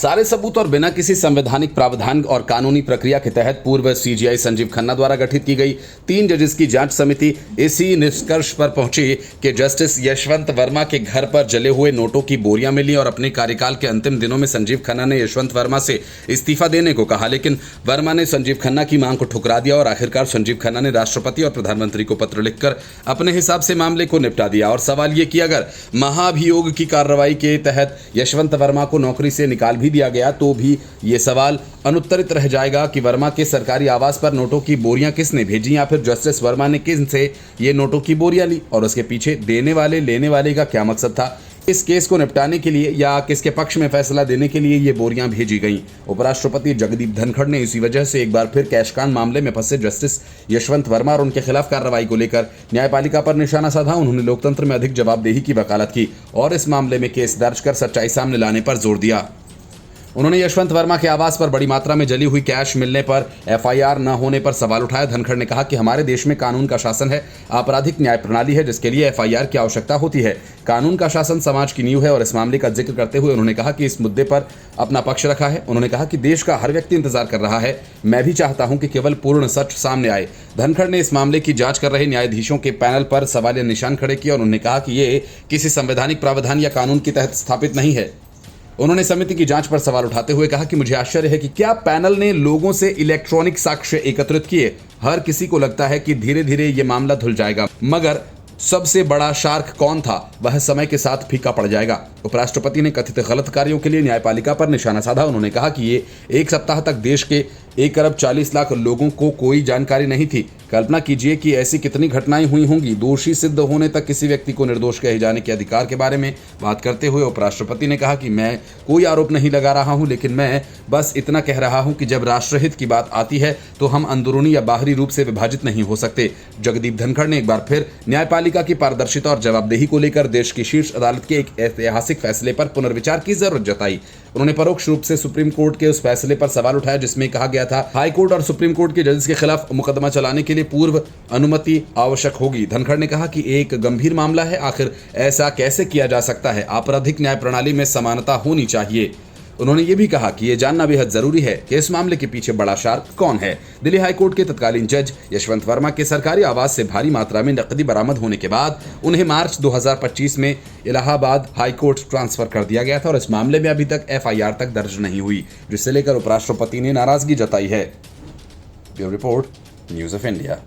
सारे सबूत और बिना किसी संवैधानिक प्रावधान और कानूनी प्रक्रिया के तहत पूर्व सीजीआई संजीव खन्ना द्वारा गठित की गई 3 जजेस की जांच समिति इसी निष्कर्ष पर पहुंची कि जस्टिस यशवंत वर्मा के घर पर जले हुए नोटों की बोरियां मिली और अपने कार्यकाल के अंतिम दिनों में संजीव खन्ना ने यशवंत वर्मा से इस्तीफा देने को कहा, लेकिन वर्मा ने संजीव खन्ना की मांग को ठुकरा दिया और आखिरकार संजीव खन्ना ने राष्ट्रपति और प्रधानमंत्री को पत्र लिखकर अपने हिसाब से मामले को निपटा दिया। और सवाल ये कि अगर महाभियोग की कार्रवाई के तहत यशवंत वर्मा को नौकरी से निकाल भी दिया गया तो भी ये सवाल अनुत्तरित रह जाएगा कि वर्मा के सरकारी आवास पर नोटों की बोरियां किसने भेजी या फिर जस्टिस वर्मा ने किन से ये नोटों की बोरियां ली और उसके पीछे देने वाले लेने वाले का क्या मकसद था। इस केस को निपटाने के लिए या किसके पक्ष में फैसला देने के लिए ये बोरियां भेजी गईं। उपराष्ट्रपति जगदीप धनखड़ ने इसी वजह से एक बार फिर कैशकांड मामले में फंसे जस्टिस यशवंत वर्मा और उनके खिलाफ कार्रवाई को लेकर न्यायपालिका पर निशाना साधा। उन्होंने लोकतंत्र में अधिक जवाबदेही की वकालत की और इस मामले में केस दर्ज कर सच्चाई सामने लाने पर जोर दिया। उन्होंने यशवंत वर्मा के आवास पर बड़ी मात्रा में जली हुई कैश मिलने पर एफआईआर न होने पर सवाल उठाया। धनखड़ ने कहा कि हमारे देश में कानून का शासन है, आपराधिक न्याय प्रणाली है जिसके लिए एफआईआर की आवश्यकता होती है। कानून का शासन समाज की नींव है और इस मामले का जिक्र करते हुए उन्होंने कहा कि इस मुद्दे पर अपना पक्ष रखा है। उन्होंने कहा कि देश का हर व्यक्ति इंतजार कर रहा है, मैं भी चाहता हूं कि केवल पूर्ण सच सामने आए। धनखड़ ने इस मामले की जांच कर रहे न्यायाधीशों के पैनल पर सवालिया निशान खड़े किए और उन्होंने कहा कि ये किसी संवैधानिक प्रावधान या कानून के तहत स्थापित नहीं है। उन्होंने समिति की जांच पर सवाल उठाते हुए कहा कि मुझे आश्चर्य है कि क्या पैनल ने लोगों से इलेक्ट्रॉनिक साक्ष्य एकत्रित किए। हर किसी को लगता है कि धीरे धीरे ये मामला धुल जाएगा, मगर सबसे बड़ा शार्क कौन था वह समय के साथ फीका पड़ जाएगा। उपराष्ट्रपति ने कथित गलत कार्यों के लिए न्यायपालिका पर निशाना साधा। उन्होंने कहा कि ये एक सप्ताह तक देश के 1 अरब 40 लाख लोगों को कोई जानकारी नहीं थी। कल्पना कीजिए कि ऐसी कितनी घटनाएं हुई होंगी। दोषी सिद्ध होने तक किसी व्यक्ति को निर्दोष कहे जाने के अधिकार के बारे में बात करते हुए उपराष्ट्रपति ने कहा कि मैं कोई आरोप नहीं लगा रहा हूं, लेकिन मैं बस इतना कह रहा हूं कि जब राष्ट्रहित की बात आती है तो हम अंदरूनी या बाहरी रूप से विभाजित नहीं हो सकते। जगदीप धनखड़ ने एक बार फिर न्यायपालिका की पारदर्शिता और जवाबदेही को लेकर देश की शीर्ष अदालत के एक ऐतिहासिक फैसले पर पुनर्विचार की जरूरत जताई। उन्होंने परोक्ष रूप से सुप्रीम कोर्ट के उस फैसले पर सवाल उठाया जिसमें कहा गया था हाई कोर्ट और सुप्रीम कोर्ट के जजेस के खिलाफ मुकदमा चलाने के लिए पूर्व अनुमति आवश्यक होगी। धनखड़ ने कहा कि एक गंभीर मामला है, आखिर ऐसा कैसे किया जा सकता है। आपराधिक न्याय प्रणाली में समानता होनी चाहिए। उन्होंने ये भी कहा कि यह जानना बेहद जरूरी है कि इस मामले के पीछे बड़ा शार्क कौन है। दिल्ली हाईकोर्ट के तत्कालीन जज यशवंत वर्मा के सरकारी आवास से भारी मात्रा में नकदी बरामद होने के बाद उन्हें मार्च 2025 में इलाहाबाद हाईकोर्ट ट्रांसफर कर दिया गया था और इस मामले में अभी तक एफआईआर तक दर्ज नहीं हुई, जिसे लेकर उपराष्ट्रपति ने नाराजगी जताई है। Bureau report, news of India.